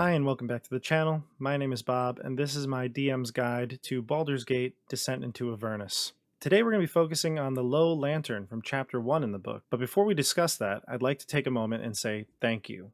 Hi and welcome back to the channel. My name is Bob and this is my DM's guide to Baldur's Gate Descent into Avernus. Today we're going to be focusing on the Low Lantern from chapter 1 in the book, but before we discuss that, I'd like to take a moment and say thank you.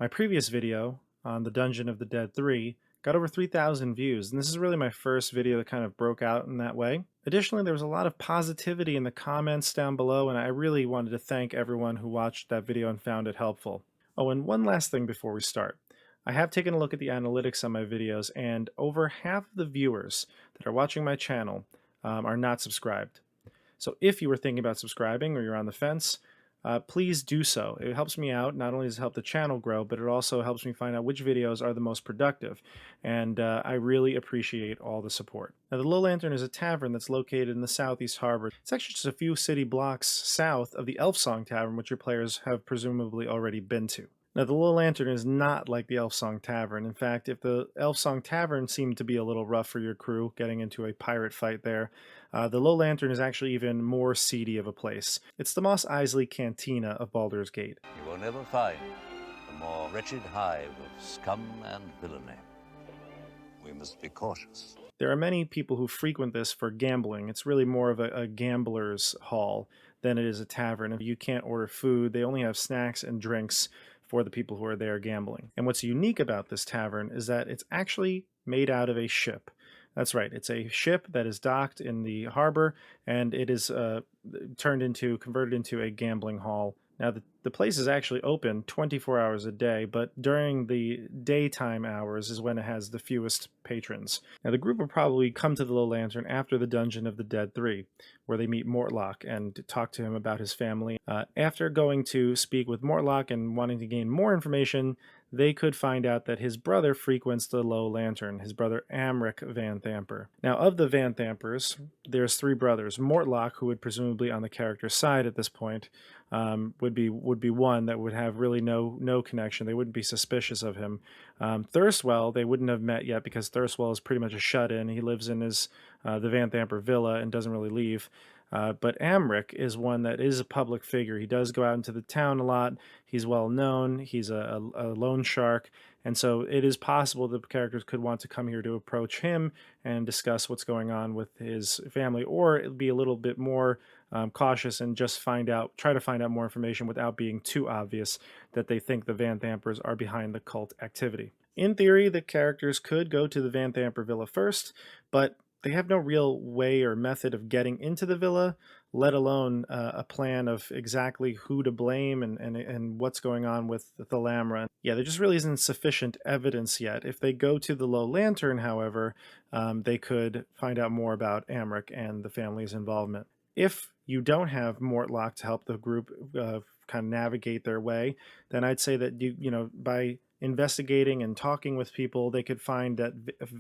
My previous video on the Dungeon of the Dead 3 got over 3,000 views, and this is really my first video that kind of broke out in that way. Additionally, there was a lot of positivity in the comments down below, and I really wanted to thank everyone who watched that video and found it helpful. Oh, and one last thing before we start. I have taken a look at the analytics on my videos, and over half of the viewers that are watching my channel are not subscribed. So if you were thinking about subscribing or you're on the fence, please do so. It helps me out. Not only does it help the channel grow, but it also helps me find out which videos are the most productive. And I really appreciate all the support. Now, the Low Lantern is a tavern that's located in the Southeast Harbor. It's actually just a few city blocks south of the Elf Song Tavern, which your players have presumably already been to. Now, the Low Lantern is not like the Elf Song Tavern. In fact, if the Elf Song Tavern seemed to be a little rough for your crew, getting into a pirate fight there, the Low Lantern is actually even more seedy of a place. It's the Mos Eisley Cantina of Baldur's Gate. You will never find a more wretched hive of scum and villainy. We must be cautious. There are many people who frequent this for gambling. It's really more of a gambler's hall than it is a tavern. You can't order food. They only have snacks and drinks for the people who are there gambling. And what's unique about this tavern is that it's actually made out of a ship. That's right, it's a ship that is docked in the harbor, and it is converted into a gambling hall. Now, the place is actually open 24 hours a day, but during the daytime hours is when it has the fewest patrons. Now, the group will probably come to the Low Lantern after the Dungeon of the Dead 3, where they meet Mortlock and talk to him about his family. After going to speak with Mortlock and wanting to gain more information, they could find out that his brother frequents the Low Lantern, his brother Amric Van Thamper. Now, of the Van Thampers, there's three brothers. Mortlock, who would presumably on the character's side at this point, would be one that would have really no connection. They wouldn't be suspicious of him. Thirstwell, they wouldn't have met yet because Thirstwell is pretty much a shut-in. He lives in his the Van Thamper villa and doesn't really leave. But Amric is one that is a public figure. He does go out into the town a lot. He's well known. He's a loan shark. And so it is possible that the characters could want to come here to approach him and discuss what's going on with his family, or it'll be a little bit more cautious and just try to find out more information without being too obvious that they think the Van Thampers are behind the cult activity. In theory, the characters could go to the Van Thamper villa first, but they have no real way or method of getting into the villa, let alone a plan of exactly who to blame and what's going on with the Lamra. Yeah, there just really isn't sufficient evidence yet. If they go to the Low Lantern, however, they could find out more about Amric and the family's involvement. If you don't have Mortlock to help the group kind of navigate their way, then I'd say that by investigating and talking with people, they could find that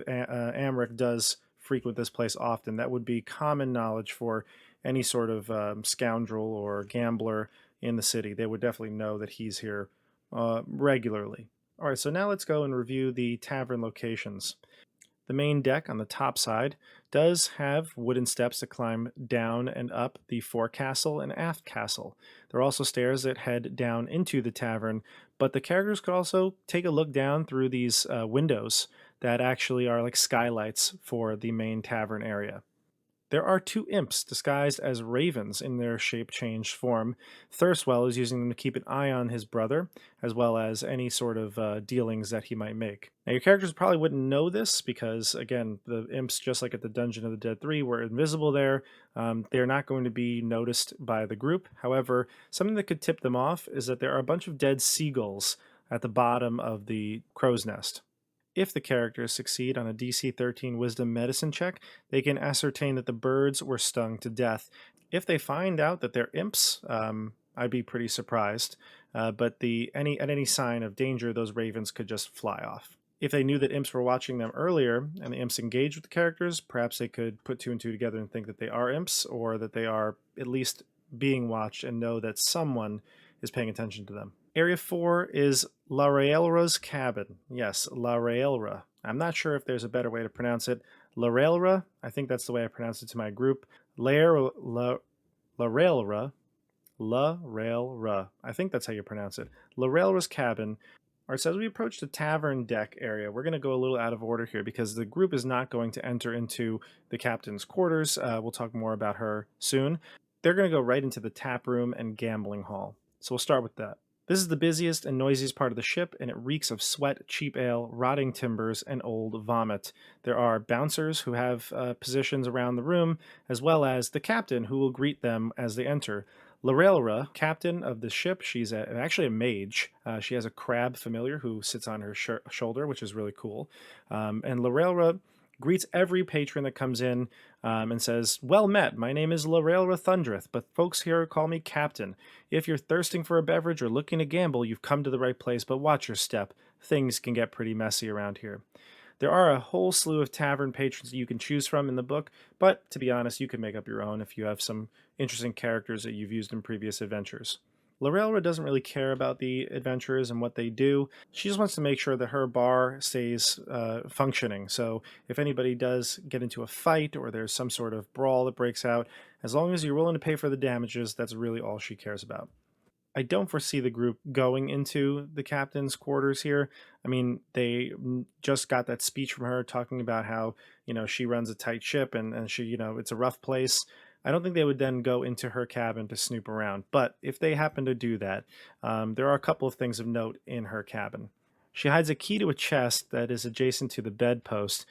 Amric does frequent this place often. That would be common knowledge for any sort of scoundrel or gambler in the city. They would definitely know that he's here regularly. All right, so now let's go and review the tavern locations. The main deck on the top side does have wooden steps to climb down and up the forecastle and aft castle. There are also stairs that head down into the tavern, but the characters could also take a look down through these windows that actually are like skylights for the main tavern area. There are two imps disguised as ravens in their shape-changed form. Thirstwell is using them to keep an eye on his brother, as well as any sort of dealings that he might make. Now, your characters probably wouldn't know this because, again, the imps, just like at the Dungeon of the Dead 3, were invisible there. They're not going to be noticed by the group. However, something that could tip them off is that there are a bunch of dead seagulls at the bottom of the crow's nest. If the characters succeed on a DC 13 Wisdom Medicine check, they can ascertain that the birds were stung to death. If they find out that they're imps, I'd be pretty surprised. But any sign of danger, those ravens could just fly off. If they knew that imps were watching them earlier and the imps engaged with the characters, perhaps they could put two and two together and think that they are imps, or that they are at least being watched and know that someone is paying attention to them. Area 4 is La Raelra's cabin. Yes, La Raelra. I'm not sure if there's a better way to pronounce it. La Raelra, I think that's the way I pronounce it to my group. La Raelra. La Raelra. I think that's how you pronounce it. La Raelra's cabin All right, so as we approach the tavern deck area, we're going to go a little out of order here because the group is not going to enter into the captain's quarters. We'll talk more about her soon. They're going to go right into the tap room and gambling hall. So we'll start with that. This is the busiest and noisiest part of the ship, and it reeks of sweat, cheap ale, rotting timbers, and old vomit. There are bouncers who have positions around the room, as well as the captain who will greet them as they enter. Lorelra, captain of the ship, she's actually a mage. She has a crab familiar who sits on her shoulder, which is really cool. And Lorelra greets every patron that comes in and says, "Well met. My name is Lorelra Thundreth, but folks here call me Captain. If you're thirsting for a beverage or looking to gamble, you've come to the right place, but watch your step. Things can get pretty messy around here." There are a whole slew of tavern patrons that you can choose from in the book, but to be honest, you can make up your own if you have some interesting characters that you've used in previous adventures. Lorelra doesn't really care about the adventurers and what they do. She just wants to make sure that her bar stays functioning. So if anybody does get into a fight or there's some sort of brawl that breaks out, as long as you're willing to pay for the damages, that's really all she cares about. I don't foresee the group going into the captain's quarters here. I mean, they just got that speech from her talking about how, she runs a tight ship and she, it's a rough place. I don't think they would then go into her cabin to snoop around. But if they happen to do that, there are a couple of things of note in her cabin. She hides a key to a chest that is adjacent to the bedpost,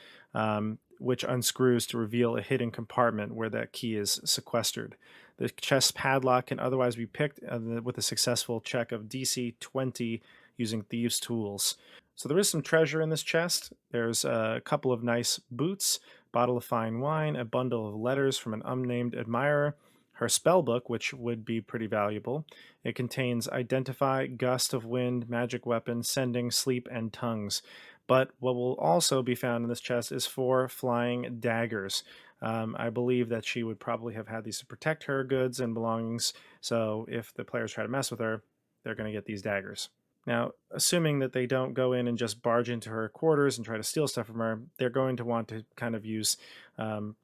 which unscrews to reveal a hidden compartment where that key is sequestered. The chest padlock can otherwise be picked with a successful check of DC 20 using thieves' tools. So there is some treasure in this chest. There's a couple of nice boots, bottle of fine wine, a bundle of letters from an unnamed admirer, her spell book, which would be pretty valuable. It contains identify, gust of wind, magic weapon, sending, sleep, and tongues. But what will also be found in this chest is 4 flying daggers. I believe that she would probably have had these to protect her goods and belongings. So if the players try to mess with her, they're going to get these daggers. Now, assuming that they don't go in and just barge into her quarters and try to steal stuff from her, they're going to want to kind of use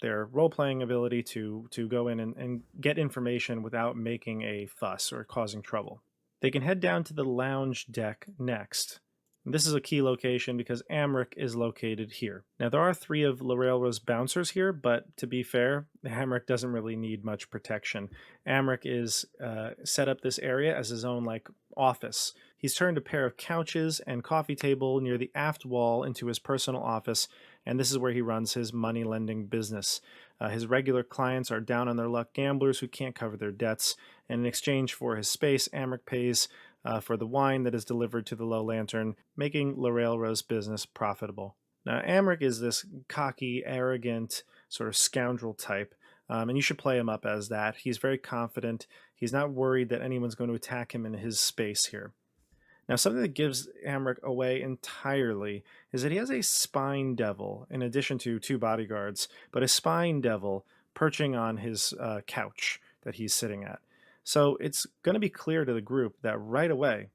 their role-playing ability to go in and get information without making a fuss or causing trouble. They can head down to the lounge deck next. This is a key location because Amric is located here. Now, there are 3 of Lorelra's bouncers here, but to be fair, Amric doesn't really need much protection. Amric is set up this area as his own office. He's turned a pair of couches and coffee table near the aft wall into his personal office, and this is where he runs his money lending business. His regular clients are down on their luck gamblers who can't cover their debts, and in exchange for his space, Amric pays for the wine that is delivered to the Low Lantern, making Lorelra's business profitable. Now, Amric is this cocky, arrogant, sort of scoundrel type, and you should play him up as that. He's very confident. He's not worried that anyone's going to attack him in his space here. Now, something that gives Amric away entirely is that he has a spine devil, in addition to 2 bodyguards, but a spine devil perching on his couch that he's sitting at. So it's going to be clear to the group that right away,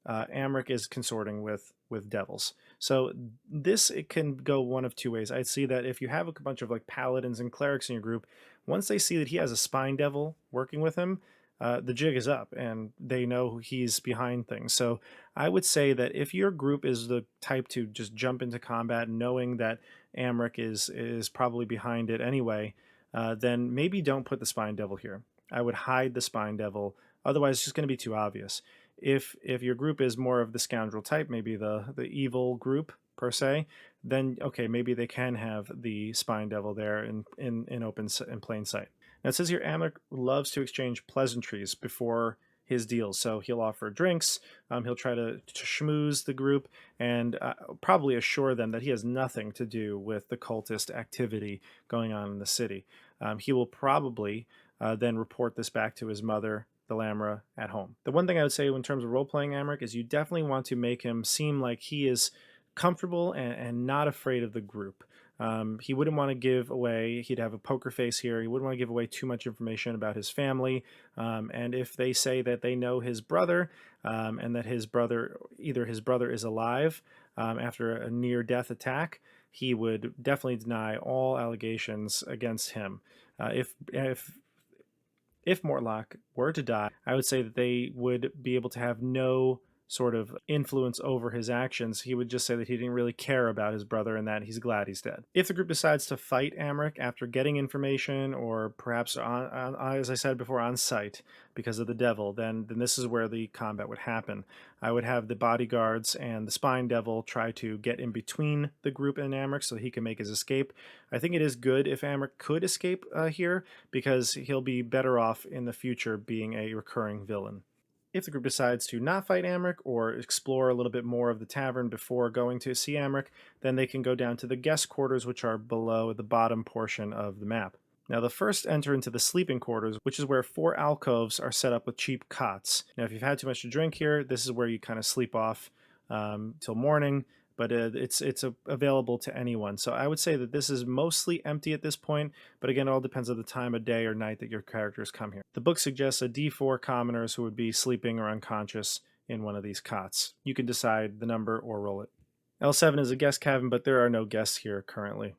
Amric is consorting with devils. So it can go one of 2 ways. I'd see that if you have a bunch of paladins and clerics in your group, once they see that he has a spine devil working with him, the jig is up and they know he's behind things. So I would say that if your group is the type to just jump into combat knowing that Amric is probably behind it anyway, then maybe don't put the spine devil here. I would hide the spine devil. Otherwise, it's just going to be too obvious. If your group is more of the scoundrel type, maybe the evil group per se, then okay, maybe they can have the spine devil there in plain sight. Now it says here Amric loves to exchange pleasantries before his deals. So he'll offer drinks, he'll try to schmooze the group, and probably assure them that he has nothing to do with the cultist activity going on in the city. He will probably then report this back to his mother, the Lamra, at home. The one thing I would say in terms of role-playing Amric is you definitely want to make him seem like he is comfortable and not afraid of the group. He wouldn't want to give away, he'd have a poker face here, he wouldn't want to give away too much information about his family. And if they say that they know his brother, and that either his brother is alive after a near-death attack, he would definitely deny all allegations against him. If Mortlock were to die, I would say that they would be able to have no sort of influence over his actions. He would just say that he didn't really care about his brother and that he's glad he's dead. If the group decides to fight Amric after getting information, or perhaps as I said before, on sight because of the devil, then this is where the combat would happen. I would have the bodyguards and the spine devil try to get in between the group and Amric so he can make his escape. I think it is good if Amric could escape here, because he'll be better off in the future being a recurring villain. If the group decides to not fight Amric or explore a little bit more of the tavern before going to see Amric, then they can go down to the guest quarters, which are below the bottom portion of the map. Now, they'll first enter into the sleeping quarters, which is where 4 alcoves are set up with cheap cots. Now, if you've had too much to drink here, this is where you kind of sleep off till morning, but it's available to anyone. So I would say that this is mostly empty at this point, but again, it all depends on the time of day or night that your characters come here. The book suggests a D4 commoners who would be sleeping or unconscious in one of these cots. You can decide the number or roll it. L7 is a guest cabin, but there are no guests here currently.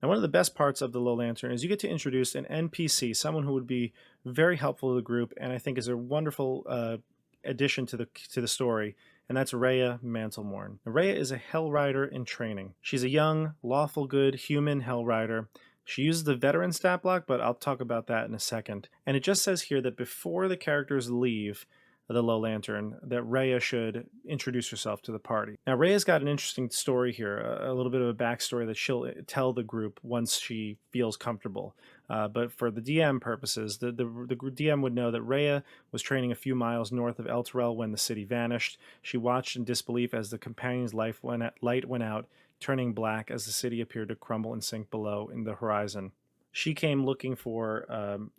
Now, one of the best parts of the Low Lantern is you get to introduce an NPC, someone who would be very helpful to the group, and I think is a wonderful addition to the story, and that's Rhea Mantlemorn. Now, Rhea is a Hell Rider in training. She's a young, lawful good human Hell Rider. She uses the veteran stat block, but I'll talk about that in a second. And it just says here that before the characters leave the Low Lantern, that Rhea should introduce herself to the party. Now, Rhea's got an interesting story here, a little bit of a backstory that she'll tell the group once she feels comfortable. But for the DM purposes, the DM would know that Rhea was training a few miles north of Elturel when the city vanished. She watched in disbelief as the companion's light went out, turning black as the city appeared to crumble and sink below in the horizon. She came looking for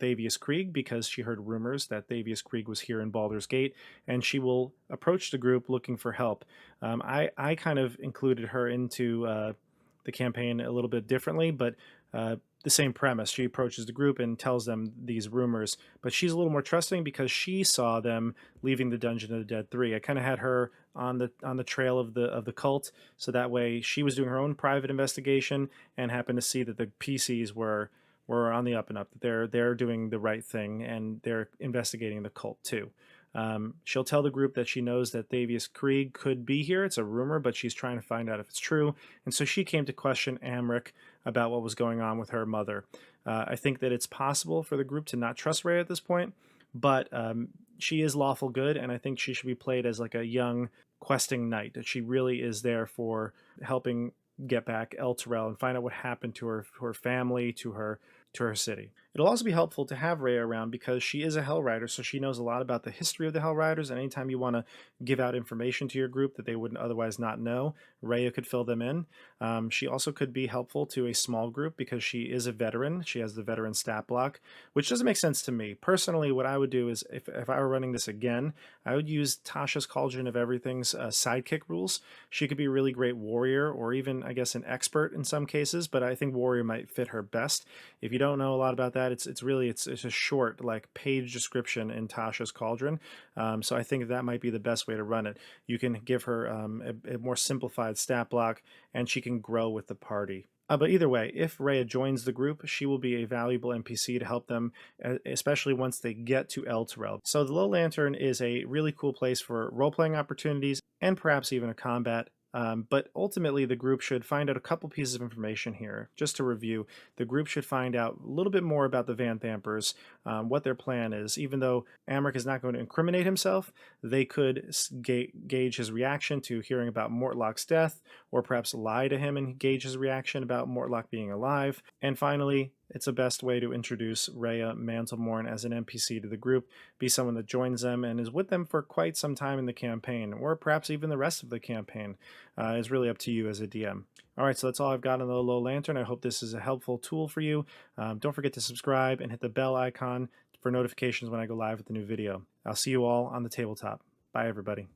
Thavius Krieg because she heard rumors that Thavius Krieg was here in Baldur's Gate, and she will approach the group looking for help. I kind of included her into the campaign a little bit differently, but the same premise. She approaches the group and tells them these rumors, but she's a little more trusting because she saw them leaving the Dungeon of the Dead 3. I kind of had her on the trail of the cult, so that way she was doing her own private investigation and happened to see that the PCs were on the up and up. They're doing the right thing and they're investigating the cult too. She'll tell the group that she knows that Thavius Krieg could be here. It's a rumor, but she's trying to find out if it's true. And so she came to question Amric about what was going on with her mother. I think that it's possible for the group to not trust Rhea at this point, but she is lawful good, and I think she should be played as like a young questing knight, that she really is there for helping get back Elturel and find out what happened to her family, to her city. It'll also be helpful to have Rhea around because she is a Hell Rider, so she knows a lot about the history of the Hell Riders, and anytime you want to give out information to your group that they wouldn't otherwise not know, Rhea could fill them in. She also could be helpful to a small group because she is a veteran. She has the veteran stat block, which doesn't make sense to me. Personally, what I would do is, if I were running this again, I would use Tasha's Cauldron of Everything's sidekick rules. She could be a really great warrior, or even, I guess, an expert in some cases, but I think warrior might fit her best. If you don't know a lot about that, it's a short, like, page description in Tasha's Cauldron. So I think that might be the best way to run it. You can give her a more simplified stat block, and she can grow with the party. But either way, if Rhea joins the group, she will be a valuable NPC to help them, especially once they get to Elturel. So the Low Lantern is a really cool place for role-playing opportunities and perhaps even a combat. But ultimately, the group should find out a couple pieces of information here. Just to review, the group should find out a little bit more about the Van Thampers, what their plan is. Even though Amric is not going to incriminate himself, they could gauge his reaction to hearing about Mortlock's death, or perhaps lie to him and gauge his reaction about Mortlock being alive. And finally, it's the best way to introduce Rhea Mantlemorn as an NPC to the group, be someone that joins them and is with them for quite some time in the campaign, or perhaps even the rest of the campaign. Is really up to you as a DM. All right, so that's all I've got on the Low Lantern. I hope this is a helpful tool for you. Don't forget to subscribe and hit the bell icon for notifications when I go live with the new video. I'll see you all on the tabletop. Bye, everybody.